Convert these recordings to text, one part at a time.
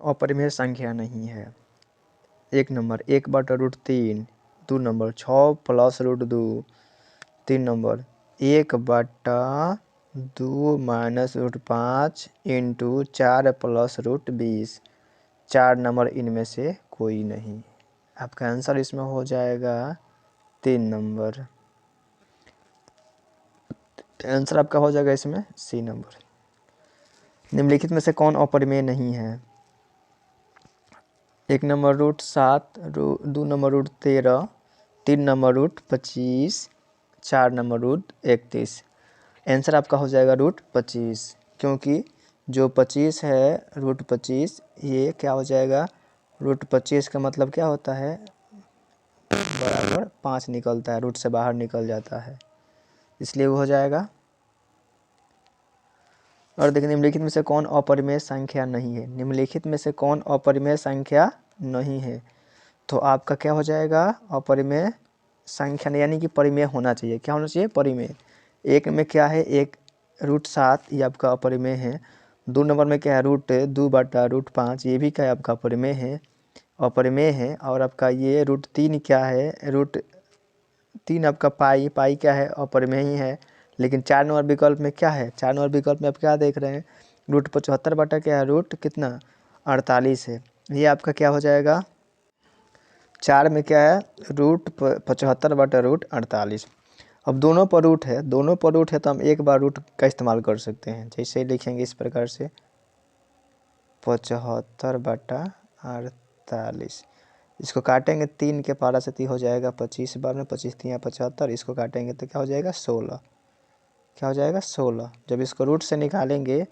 अपरिमेय संख्या नहीं है। 1 नंबर 1/√3, 2 नंबर 6 + √2, 3 नंबर 1/2 - √5 × 4 + √20, 4 नंबर इनमें से कोई नहीं। आपका आंसर इसमें हो जाएगा 3 नंबर। आंसर आपका हो जाएगा इसमें सी नंबर। निम्नलिखित में से कौन अपरिमेय नहीं है? 1 number √7, 2 number √13, 3 number √25, 4 number √31। Answer आपका हो जाएगा √25, क्योंकि जो 25 है √25 ये क्या हो जाएगा, √25 का मतलब क्या होता है, बराबर 5 निकलता है, रूट से बाहर निकल जाता है, इसलिए वो हो जाएगा। और देखिए निम्नलिखित में से कौन अपरिमेय संख्या नहीं है? निम्नलिखित में से कौन अपरिमेय संख्या नहीं है? तो आपका क्या हो जाएगा, अपरिमेय संख्या नहीं, यानी कि परिमेय होना चाहिए। क्या होना चाहिए, परिमेय। 1 में क्या है, 1 √7 ये आपका अपरिमेय है। 2 नंबर में क्या है, √2/√5 ये भी क्या है आपका अपरिमेय है, अपरिमेय है। और आपका ये √3 क्या है, √3 आपका पाई क्या है, अपरिमेय ही है। लेकिन 4 नंबर विकल्प में क्या है, 4 नंबर विकल्प में आप क्या देख रहे हैं, √75 क्या है, रूट कितना 48 है। ये आपका क्या हो जाएगा, 4 में क्या है, √75/√48। अब दोनों पर रूट है, दोनों पर रूट है तो हम एक बार रूट का इस्तेमाल कर सकते हैं। जैसे लिखेंगे इस प्रकार से 75/48, इसको काटेंगे 3 के पारा से 3 हो जाएगा 25 बार में, 25 3 75, इसको काटेंगे तो क्या हो जाएगा 16, क्या हो जाएगा 16। जब इसको रूट से निकालेंगे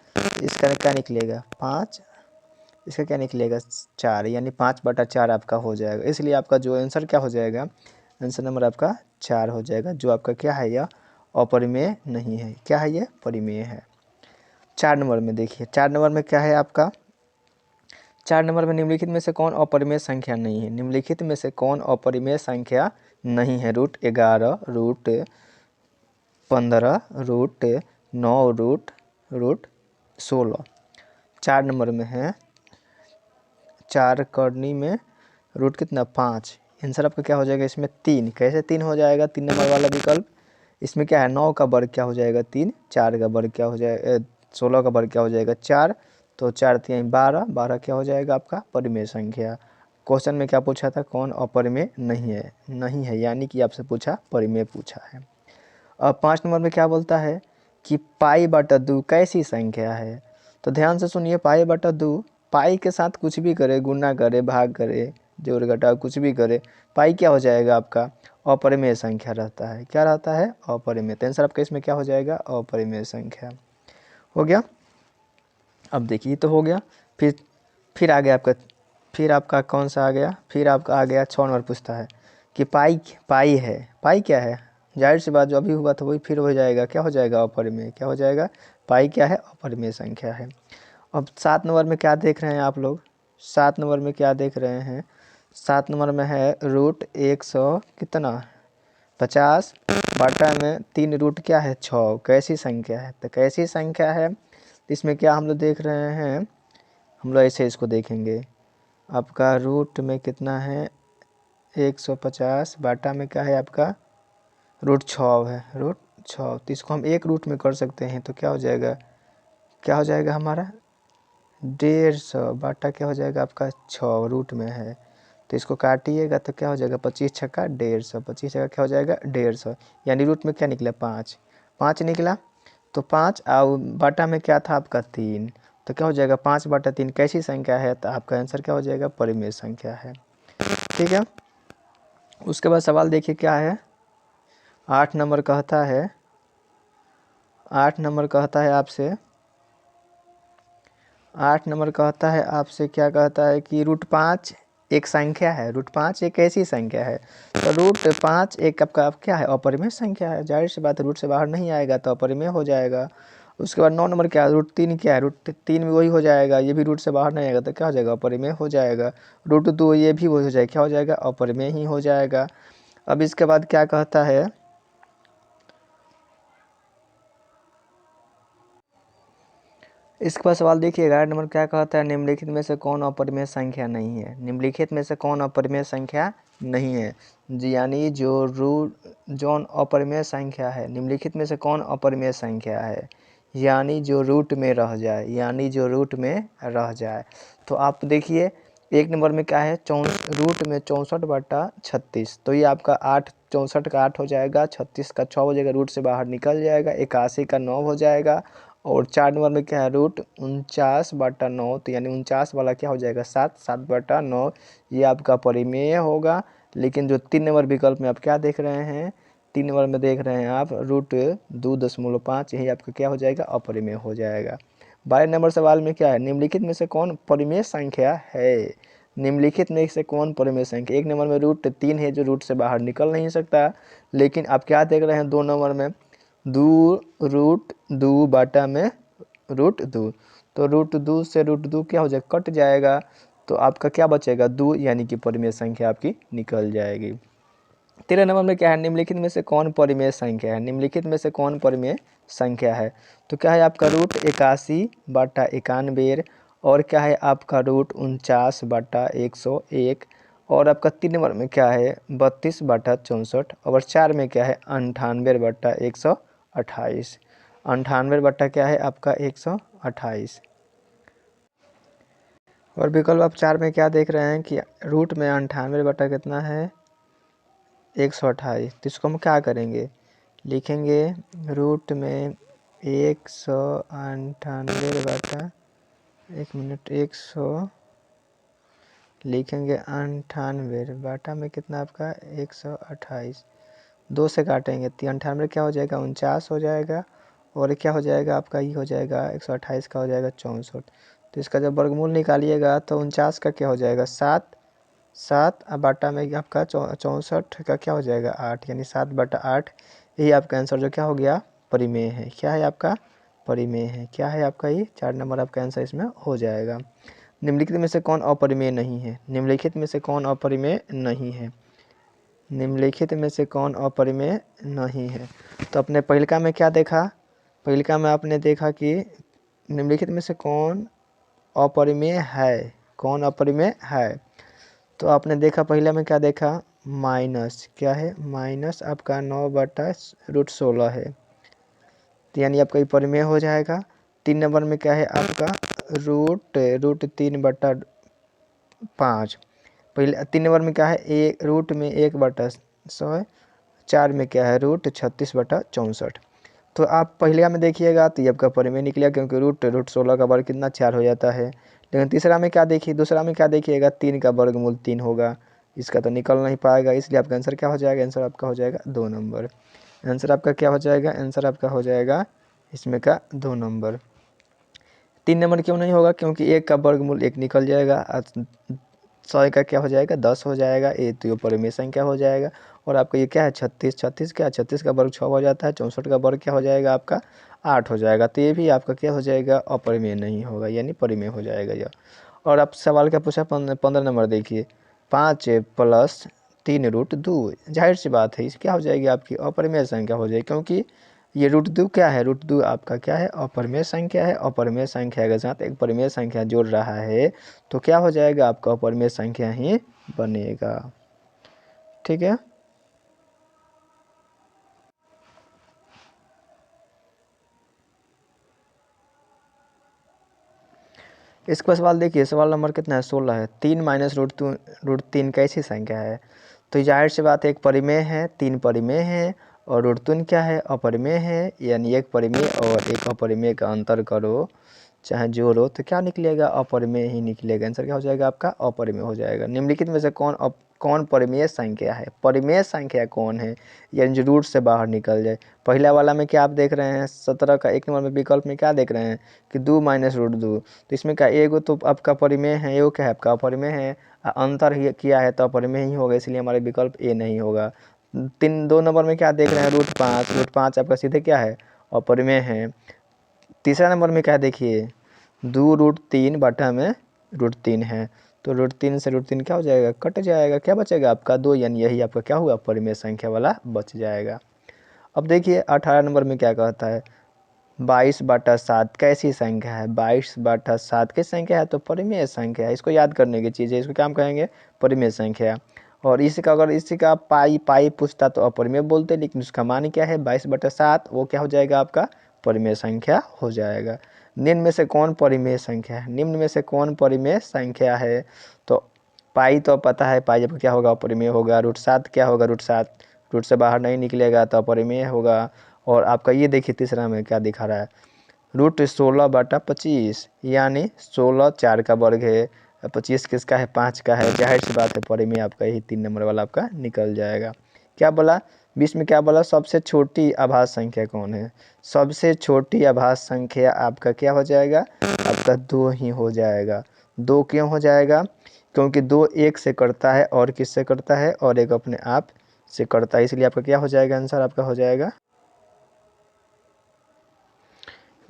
इसका क्या निकलेगा 5, इसका क्या निकलेगा 4, यानी 5/4 आपका हो जाएगा। इसलिए आपका जो आंसर क्या हो जाएगा, आंसर नंबर आपका 4 हो जाएगा, जो आपका क्या है, यह अपरिमेय नहीं है। क्या है, ये परिमेय है। 4 नंबर में देखिए, 4 नंबर में क्या है आपका, 4 नंबर में निम्नलिखित में से कौन अपरिमेय संख्या नहीं है? निम्नलिखित में से कौन अपरिमेय संख्या नहीं है? √11, √15, √9, √16। 4 नंबर में है, 4 करनी में रूट कितना 5। आंसर आपका क्या हो जाएगा इसमें 3। कैसे 3 हो जाएगा, 3 नंबर वाला विकल्प, इसमें क्या है 9 का वर्ग क्या हो जाएगा 3, 4 का वर्ग क्या हो जाएगा 16 का वर्ग क्या हो जाएगा 4, तो 4 3 12, 12 क्या हो जाएगा आपका परिमेय संख्या। क्वेश्चन में क्या पूछा था, कौन अपरिमेय नहीं है, यानी कि आपसे पूछा परिमेय पूछा है। अब 5 नंबर में क्या बोलता है कि π/2 कैसी संख्या है? तो ध्यान से सुनिए, π/2, पाई के साथ कुछ भी करे, गुना करे, भाग करे, जोड़ घटाव कुछ भी करे, पाई क्या हो जाएगा आपका अपरिमेय संख्या रहता है। क्या रहता है, अपरिमेय। तो आंसर आपका इसमें क्या हो जाएगा, अपरिमेय संख्या हो गया। अब देखिए तो हो गया, फिर आ गया आपका, फिर आपका कौन सा आ गया, फिर आपका आ गया 6 नंबर पूछता है कि पाई है, पाई क्या है, जाहिर सी बात जो अभी हुआ था वही फिर हो जाएगा, क्या हो जाएगा अपरिमेय। क्या हो जाएगा, पाई क्या है, अपरिमेय संख्या है। अब 7 नंबर में क्या देख रहे हैं आप लोग, 7 नंबर में क्या देख रहे हैं, 7 नंबर में है √100 कितना 50 बटा में 3 रूट क्या है 6, कैसी संख्या है। तो कैसी संख्या है, इसमें क्या हम लोग देख रहे हैं, हम लोग ऐसे इसको देखेंगे, आपका रूट में कितना है 150 बाटा में क्या है आपका √6 है, √6। तो इसको हम एक रूट में कर सकते हैं, तो क्या हो जाएगा, क्या हो जाएगा हमारा 150 बाटा क्या हो जाएगा आपका 6 रूट में है, तो इसको काटिएगा तो क्या हो जाएगा 25 छक्का 150, 25 छक्का क्या हो जाएगा 150, यानी रूट में क्या निकला 5, 5 निकला। तो 5 और बाटा में क्या था आपका 3, तो क्या हो जाएगा 5/3 कैसी संख्या है, तो आपका आंसर क्या हो जाएगा परिमेय संख्या है। ठीक है, उसके बाद सवाल देखिए क्या है, 8 नंबर कहता है, 8 नंबर कहता है आपसे, 8 नंबर कहता है आपसे, क्या कहता है कि √5 एक संख्या है, √5 एक ऐसी संख्या है। तो √5 एक आपका क्या है, अपरिमेय संख्या है, जाहिर सी बात है रूट से बाहर नहीं आएगा तो अपरिमेय हो जाएगा। उसके बाद 9 नंबर क्या है, √3 क्या है, √3 भी वही हो जाएगा, ये भी रूट से बाहर नहीं आएगा तो क्या हो जाएगा अपरिमेय हो जाएगा। √2 ये भी वही हो जाएगा, क्या हो जाएगा अपरिमेय ही हो जाएगा। अब इसके बाद क्या कहता है, इसके बाद सवाल देखिए 11 नंबर क्या कहता है, निम्नलिखित में से कौन अपरिमेय संख्या नहीं है। निम्नलिखित में से कौन अपरिमेय संख्या नहीं है जी, यानी जो अपरिमेय संख्या है, निम्नलिखित में से कौन अपरिमेय संख्या है, यानी जो रूट में रह जाए, यानी जो रूट में रह जाए। तो आप देखिए 1 नंबर में क्या है, रूट में 64/36, तो ये आपका 8, 64 का 8 हो जाएगा, 36 का 6 हो जाएगा, रूट से बाहर निकल जाएगा, 81 का 9 हो जाएगा। और 4 नंबर में क्या है, रूट 49/9, तो यानी 49 वाला क्या हो जाएगा 7, 7/9, ये आपका परिमेय होगा। लेकिन जो 3 नंबर विकल्प में आप क्या देख रहे हैं, 3 नंबर में देख रहे हैं आप रूट 2.5, यही आपका क्या हो जाएगा, अपरिमेय हो जाएगा। 12 नंबर सवाल में क्या है, निम्नलिखित में से कौन परिमेय संख्या है। निम्नलिखित में से कौन परिमेय संख्या, 1 नंबर में रूट 3 है जो रूट से बाहर निकल नहीं सकता। लेकिन आप क्या देख रहे हैं 2 नंबर में, रूट 2 बाटा में रूट 2, तो रूट 2 से रूट 2 क्या हो जाएगा, कट जाएगा, तो आपका क्या बचेगा 2, यानी कि परिमेय संख्या आपकी निकल जाएगी। 13 नंबर में क्या है, निम्नलिखित में से कौन परिमेय संख्या है। निम्नलिखित में से कौन परिमेय संख्या है, तो क्या है आपका रूट 81/91, और क्या है आपका रूट 49/101, और आपका 3 नंबर में क्या है 32/64, और 4 में क्या है 98/128, 98 बट्टा क्या है आपका 128। और विकल्प आप 4 में क्या देख रहे हैं कि रूट में 98 बट्टा कितना है 128, तो इसको हम क्या करेंगे, लिखेंगे रूट में 198 बटा 100, लिखेंगे 98 बाटा में कितना आपका 128, 2 से काटेंगे तो 98 क्या हो जाएगा 49 हो जाएगा, और क्या हो जाएगा आपका ये हो जाएगा 128 का हो जाएगा 64, तो इसका जब वर्गमूल निकालिएगा तो 49 का क्या हो जाएगा 7, 7 बाटा में आपका 64 का क्या हो जाएगा 8, यानी 7/8, यही आपका आंसर जो क्या हो गया परिमेय है। क्या है आपका परिमेय है, क्या है आपका ये 4 नंबर आपका आंसर इसमें हो जाएगा। निम्नलिखित में से कौन अपरिमेय नहीं है। निम्नलिखित में से कौन अपरिमेय नहीं है, निम्नलिखित में से कौन अपरिमेय नहीं है। तो अपने पहिलका में क्या देखा, पहिलका में आपने देखा कि निम्नलिखित में से कौन अपरिमेय है, कौन अपरिमेय है। तो आपने देखा पहला में क्या देखा, माइनस क्या है, माइनस आपका 9/√16 है, तो यानी आपका ये परिमेय हो जाएगा। 3 नंबर में क्या है आपका रूट 3/5, पहले 3 नंबर में क्या है रूट में 1/100, 4 में क्या है रूट 36/64। तो आप पहले में देखिएगा तो ये आपका परिमेय निकलेगा, क्योंकि रूट 16 का वर्ग कितना 4 हो जाता है। लेकिन तीसरा में क्या देखिए, दूसरा में क्या देखिएगा 3 का वर्गमूल 3 होगा, इसका तो निकल नहीं पाएगा, इसलिए आपका आंसर क्या हो जाएगा, आंसर आपका हो जाएगा 2 नंबर। आंसर आपका क्या हो जाएगा, आंसर आपका हो जाएगा इसमें का 2 नंबर। 3 नंबर क्यों नहीं होगा, क्योंकि 1 का वर्गमूल 1 निकल जाएगा, 100 का क्या हो जाएगा 10 हो जाएगा, ये तो ये परिमेय संख्या हो जाएगा। और आपका ये क्या है 36, 36 क्या है 36 का वर्ग 6 हो जाता है, 64 का वर्ग क्या हो जाएगा आपका 8 हो जाएगा, तो ये भी आपका क्या हो जाएगा अपरिमेय नहीं होगा, यानी परिमेय हो जाएगा यह। और आप सवाल क्या पूछा 15 नंबर देखिए, 5 + 3√2, जाहिर सी बात है इस क्या हो जाएगी आपकी अपरिमेय संख्या हो जाएगी, क्योंकि ये √2 क्या है, √2 आपका क्या है अपरिमेय संख्या है। अपरिमेय संख्या के साथ एक परिमेय संख्या जोड़ रहा है तो क्या हो जाएगा आपका अपरिमेय संख्या ही बनेगा, ठीक है। इसके बाद सवाल देखिए, सवाल नंबर कितना है 16 है, 3 - √3 कैसी संख्या है। तो जाहिर सी बात है एक परिमेय है, 3 परिमेय है, और √3 क्या है अपरिमेय है, यानी एक परिमेय और एक अपरिमेय का अंतर करो चाहे जोड़ो तो क्या निकलेगा अपरिमेय ही निकलेगा, आंसर क्या हो जाएगा आपका अपरिमेय हो जाएगा। निम्नलिखित में से कौन परिमेय संख्या है, परिमेय संख्या कौन है, यानी जो रूट से बाहर निकल जाए। पहला वाला में क्या आप देख रहे हैं 17 का 1 नंबर में विकल्प में क्या देख रहे हैं कि 2 - √2, तो इसमें क्या एगो तो आपका परिमेय है, एगो क्या है आपका अपरिमेय है, अंतर ही किया है तो अपरिमेय ही होगा, इसलिए हमारे विकल्प ए नहीं होगा। 2 नंबर में क्या देख रहे हैं √5 आपका सीधे क्या है अपरिमेय है। तीसरा नंबर में क्या देखिए 2√3 बटा में √3 है, तो √3 से √3 क्या हो जाएगा कट जाएगा, क्या बचेगा आपका 2, यानी यही आपका क्या हुआ परिमेय संख्या वाला बच जाएगा। अब देखिए 18 नंबर में क्या कहता है, 22/7 कैसी संख्या है? 22/7 की संख्या है तो परिमेय संख्या है। इसको याद करने की चीज़ है, इसको क्या हम कहेंगे? परिमेय संख्या। और इसका अगर इसी का पाई पूछता तो अपरिमेय बोलते, लेकिन उसका मान क्या है? 22/7, वो क्या हो जाएगा आपका? परिमेय संख्या हो जाएगा। निम्न में से कौन परिमेय संख्या है? निम्न में से कौन परिमेय संख्या है? तो पाई तो पता है, पाई जब क्या होगा? अपरिमेय होगा। √7 क्या होगा? √7 रूट से बाहर नहीं निकलेगा तो अपरिमेय होगा। और आपका ये देखिए तीसरा में क्या दिखा रहा है? √16/25, यानी 16 4 का वर्ग है, 25 किसका है? 5 का है। जाहिर सी बात है परिमेय आपका यही 3 नंबर वाला आपका निकल जाएगा। क्या बोला? 20 में क्या बोला? सबसे छोटी आभाज्य संख्या कौन है? सबसे छोटी आभाज्य संख्या आपका क्या हो जाएगा? आपका 2 ही हो जाएगा। 2 क्यों हो जाएगा? क्योंकि 2 1 से करता है और किससे करता है? और एक अपने आप से करता है, इसलिए आपका क्या हो जाएगा? आंसर आपका हो जाएगा,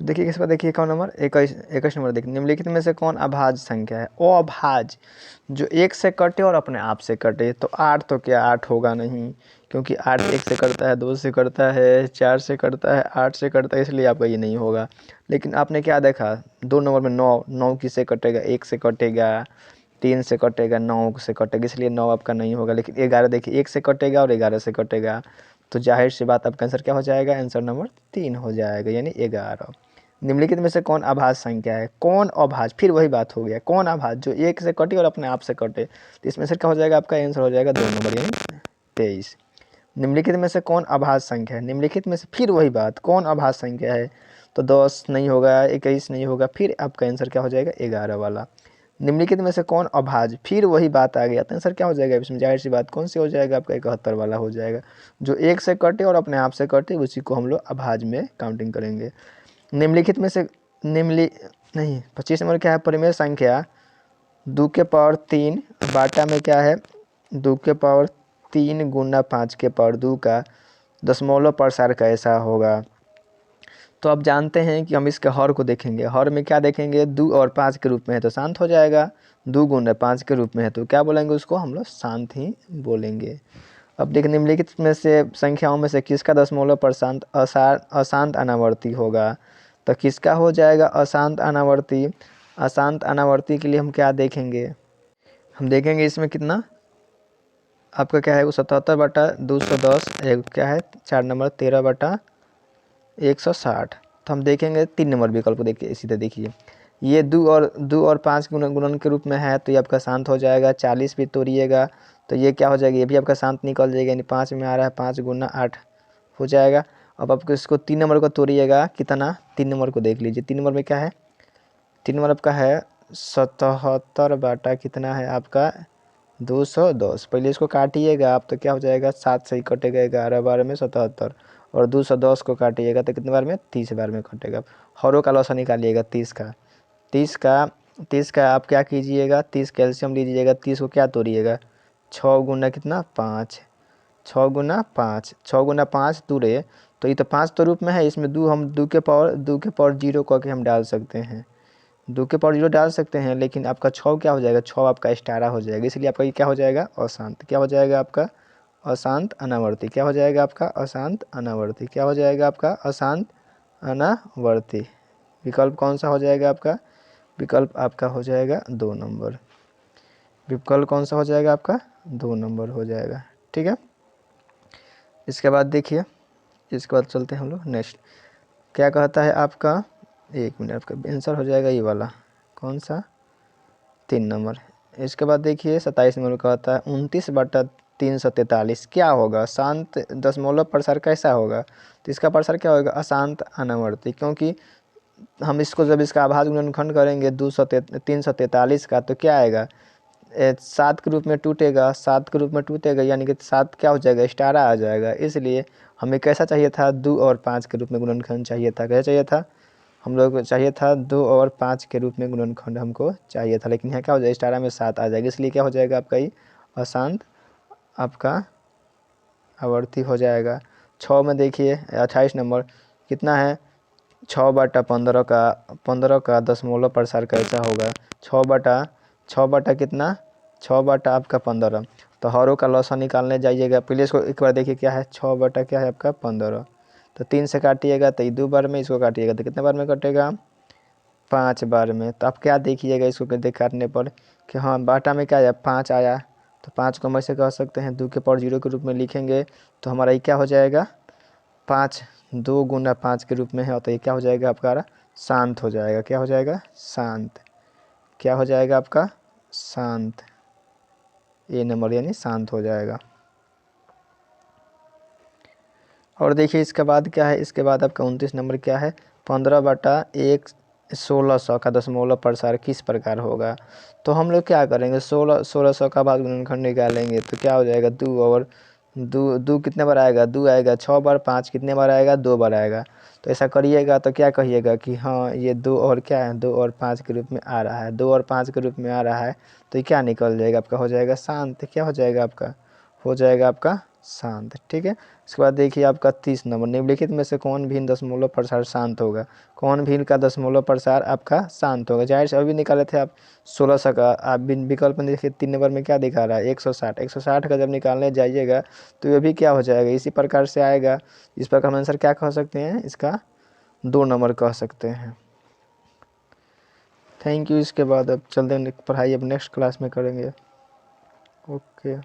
देखिए किस पर, देखिए कौन नंबर? 21 नंबर। देखिए निम्नलिखित में से कौन अभाज्य संख्या है? अभाज्य, जो 1 से कटे और अपने आप से कटे। तो 8 तो क्या 8 होगा नहीं, क्योंकि 8 1 से करता है, 2 से करता है, 4 से करता है, 8 से करता है, इसलिए आपका ये नहीं होगा। लेकिन आपने क्या देखा? 2 नंबर में 9, 9 किससे कटेगा? 1 से कटेगा, 3 से कटेगा, 9 से कटेगा, इसलिए 9 आपका नहीं होगा। लेकिन 11 देखिए 1 से कटेगा और 11 से कटेगा, तो जाहिर सी बात आपका आंसर क्या हो जाएगा? आंसर नंबर 3 हो जाएगा, यानी 11। निम्नलिखित में से कौन अभाज्य संख्या है? कौन अभाज्य? फिर वही बात हो गया, कौन अभाज्य? जो 1 से कटे और अपने आप से कटे, तो इसमें से क्या हो जाएगा? आपका आंसर हो जाएगा 2 नंबर, यानी 23। निम्नलिखित में से कौन अभाज्य संख्या है? निम्नलिखित में से फिर वही बात, कौन अभाज्य संख्या है? तो 10 नहीं होगा, 21 नहीं होगा, फिर आपका आंसर क्या हो जाएगा? 11 वाला। निम्नलिखित में से कौन अभाज्य? फिर वही बात आ गया, तो आंसर क्या हो जाएगा इसमें? जाहिर सी बात कौन सी हो जाएगा? आपका 71 वाला हो जाएगा। जो 1 से कटे और अपने आप से कटे, उसी को हम लोग अभाज्य में काउंटिंग करेंगे। निम्नलिखित में से नहीं, 25 नंबर क्या है? परिमेय संख्या 2 के पावर 3 बाटा में क्या है? 2 के पावर 3 गुना 5 के पावर 2 का दशमलव प्रसार कैसा होगा? तो अब जानते हैं कि हम इसके हर को देखेंगे। हर में क्या देखेंगे? 2 और 5 के रूप में है तो शांत हो जाएगा, 2 गुना 5 के रूप में है तो क्या बोलेंगे उसको? हम लोग शांत ही बोलेंगे। अब देखिए निम्नलिखित में से संख्याओं में से किसका दशमलव प्रशांत अशांत अनावर्ती होगा? तो किसका हो जाएगा अशांत अनावर्ती? अशांत अनावर्ती के लिए हम क्या देखेंगे? हम देखेंगे इसमें कितना आपका क्या है? वो 77/210, क्या है 4 नंबर 13/160। तो हम देखेंगे 3 नंबर विकल्प को, देखिए इसी तरह देखिए, ये 2 और 5 गुणन के रूप में है तो ये आपका शांत हो जाएगा। 40 भी तोड़िएगा तो ये क्या हो जाएगा? ये भी आपका शांत निकल जाएगा, यानी 5 में आ रहा है, 5 गुना 8 हो जाएगा। अब आपको इसको 3 नंबर को तोड़िएगा, कितना? 3 नंबर को देख लीजिए, 3 नंबर में क्या है? 3 नंबर आपका है 77 बाटा कितना है आपका? 210। पहले इसको काटिएगा आप तो क्या हो जाएगा? 7 से ही कटेगा, 11 बार में 77, और 210 को काटिएगा तो कितने बार में? 30 बार में कटेगा। हरों का लॉसा निकालिएगा 30 का, 30 का 30 का आप क्या कीजिएगा? 30 कैल्शियम लीजिएगा, 30 को क्या तोड़िएगा? 6 गुना कितना? 5, 6 गुना 5, 6 गुना 5 दूरे, तो ये तो 5 तो रूप में है, इसमें 2 हम 2 के पावर 0 करके हम डाल सकते हैं, 2 के पावर 0 डाल सकते हैं, लेकिन आपका 6 क्या हो जाएगा? 6 आपका स्टारा हो जाएगा, इसलिए आपका ये क्या हो जाएगा? अशांत। क्या हो जाएगा आपका? अशांत अनावर्ती। क्या हो जाएगा आपका? अशांत अनावर्ती। क्या हो जाएगा आपका? अशांत अनावर्ती। विकल्प कौन सा हो जाएगा आपका? विकल्प आपका हो जाएगा 2 नंबर। विकल्प कौन सा हो जाएगा आपका? 2 नंबर हो जाएगा, ठीक है। इसके बाद देखिए, इसके बाद चलते हैं हम लोग नेक्स्ट। क्या कहता है आपका? 1 मिनट, आपका आंसर हो जाएगा ये वाला, कौन सा? 3 नंबर। इसके बाद देखिए 27 नंबर कहता है 29/343 क्या होगा? शांत दशमलव प्रसार कैसा होगा? तो इसका प्रसार क्या होगा? अशांत अनावर्ती, क्योंकि हम इसको जब इसका आभाज्य गुणनखंड करेंगे 343 का तो क्या आएगा? 7 के रूप में टूटेगा, 7 के रूप में टूटेगा, यानी कि 7 क्या हो जाएगा? स्टारा आ जाएगा। इसलिए हमें कैसा चाहिए था? 2 और 5 के रूप में गुणनखंड चाहिए था। कैसा चाहिए था? हम लोग को चाहिए था 2 और 5 के रूप में गुणनखंड हमको चाहिए था, लेकिन यहाँ क्या हो जाएगा? स्टारा में 7 आ जाएगा, इसलिए क्या हो जाएगा आपका? ये अशांत आपका आवर्ती हो जाएगा। 6 में देखिए 28 नंबर कितना है? 6/15 का दशमलव प्रसार कैसा होगा? 6/6 कितना? 6 आपका 15। तो हरों का लॉसा निकालने जाइएगा, पहले इसको एक बार देखिए क्या है? 6 क्या है आपका? 15। तो 3 से काटिएगा तो ये 2 बार में, इसको काटिएगा तो कितने बार में कटेगा, 5 बार में। तो आप क्या देखिएगा इसको काटने पर कि हाँ बाटा में क्या आया, 5 आया। तो 5 को हम ऐसे कह सकते हैं 2 के पावर 0 के रूप में लिखेंगे तो हमारा ये क्या हो जाएगा, 5 2 गुना 5 के रूप में है। तो ये क्या हो जाएगा आपका, शांत हो जाएगा। क्या हो जाएगा, शांत। क्या हो जाएगा आपका, शांत। ए नंबर यानी शांत हो जाएगा। और देखिए इसके बाद क्या है, इसके बाद आपका 29 नंबर क्या है, 15/1 1600 का दशमलव प्रसार किस प्रकार होगा। तो हम लोग क्या करेंगे, 1600 का बाद गुणनखंड निकालेंगे तो क्या हो जाएगा, 2 और 2 कितने बार आएगा, 2 आएगा 6 बार, 5 कितने बार आएगा, 2 बार आएगा। तो ऐसा करिएगा तो क्या कहिएगा कि हाँ ये 2 और क्या है, 2 और 5 के रूप में आ रहा है, 2 और 5 के रूप में आ रहा है। तो ये क्या निकल जाएगा आपका, हो जाएगा शांत। क्या हो जाएगा आपका, हो जाएगा आपका शांत। ठीक है। उसके बाद देखिए आपका 30 नंबर, निम्नलिखित में से कौन भिन्न दशमलव प्रसार शांत होगा। कौन भिन्न का दशमलव प्रसार आपका शांत होगा। जाहिर से अभी निकाले थे आप 1600 का, आप विकल्प में देखिए 3 नंबर में क्या दिखा रहा है, 160। 160 का जब निकालने जाइएगा तो ये भी क्या हो जाएगा, इसी प्रकार से आएगा। इस प्रकार हम आंसर क्या कह सकते हैं, इसका 2 नंबर कह सकते हैं। Thank you. इसके बाद अब चलते हैं पढ़ाई, अब नेक्स्ट क्लास में करेंगे। ओके।